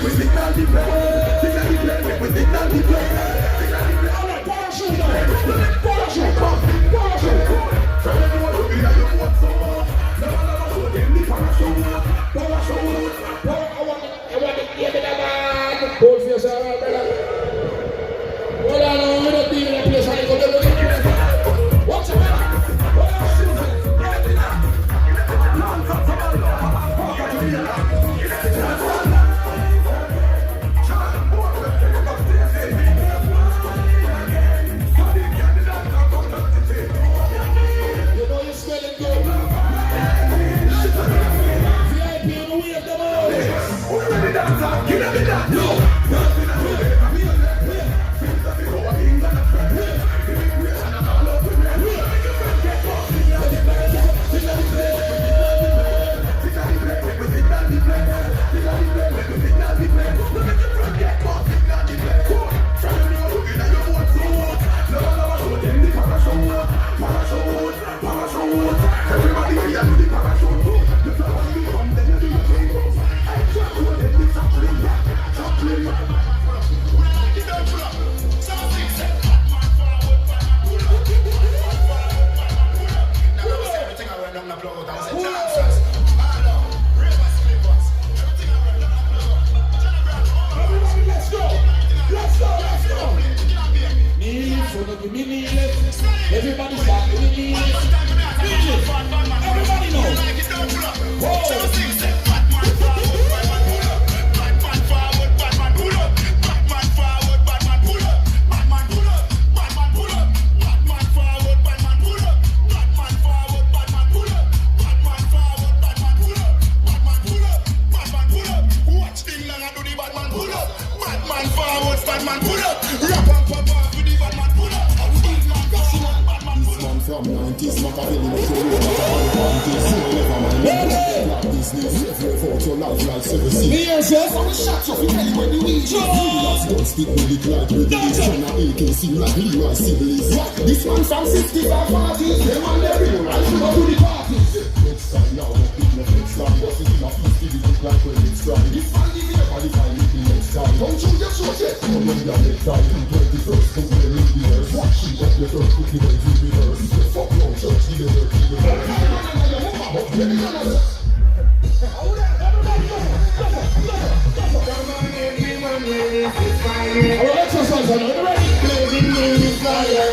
we signal the play. Signal the play, we signal the play. Alright, parachute now. Parachute, come. Parachute. Tell them what you be and you want so much. Never show them the parachute. Parachute. I want to give it a man. Hold for yourself, brother. Hold on, we don't be in a place where you go to the place. Watch it, man. Hold on, shoot it. You know you're smelling good. VIP in the way of them all. Give me that. No. Everybody start with the knees. Everybody know. From 90s, Machiavelli, make sure you got all the panties. You never mind, black business. Every photo life like 17. Yes, yes. I will shut you, we tell you when you eat. Relax, don't speak with it like with the China AK, seem like Leroy Sibbles. This man from 60s or 40s, them on the real, I should go to the party. Next time now, don't pick no next time. What's it in a feast, it look like when it's dry. This man give me a body time, looking next time. Don't you just watch it. Come on, down next time. 21st, come on, in the earth. Watch it, up your first, cookie, then do the earth. Fuck no church, give it up, give it up. Everybody our exercise, are you ready? Blazing music fire.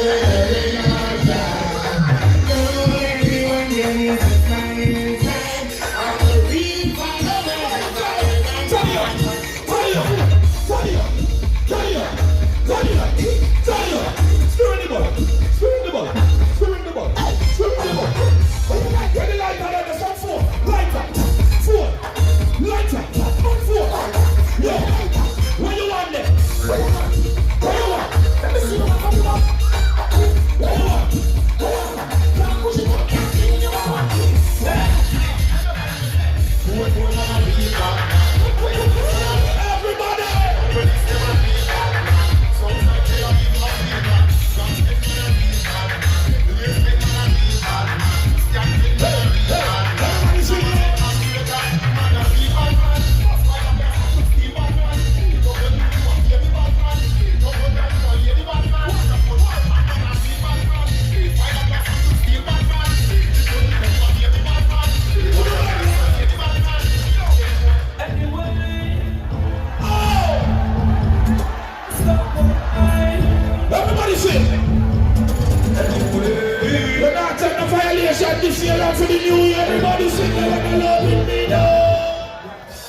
This year and for the new year, everybody sing like a love with me now.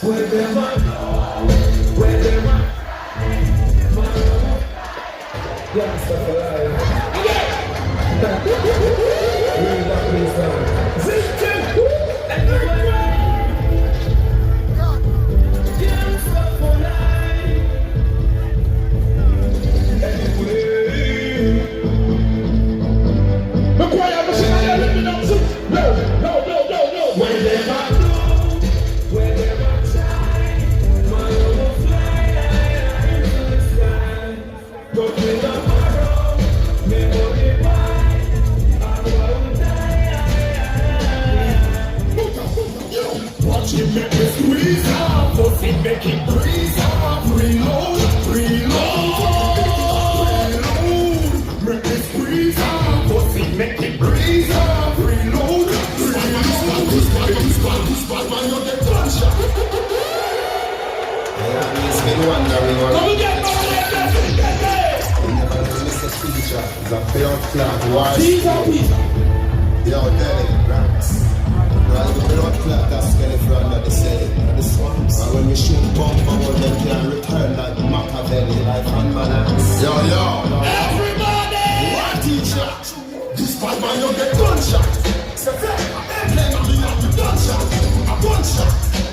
Where them I go, where them I yeah, stuff alive. Read that place down. Zing, yeah, stuff alive. Anyway, the choir machine I let me know. No. When they are blue, when they are shine, my love will fly. wondering what. Come get my You never know Mr. Teacher. It's a blood clot war. Peter. Yo, Danny, Ranks. Well, the blood clot that's getting from under the city, under the swamps. And when we shoot bomb forward, they can return like Machiavelli, like Van Balance. Yo, Everybody! War teacher. This bad man, you get gunshot. Say, I'm playing on me now, you gunshot. A gunshot.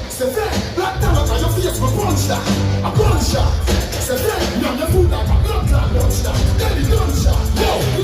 Say, black talent on your face, my gunshot. A gunshot. Say, now your food like a blood clot gunshot. Then the gunshot. Yo!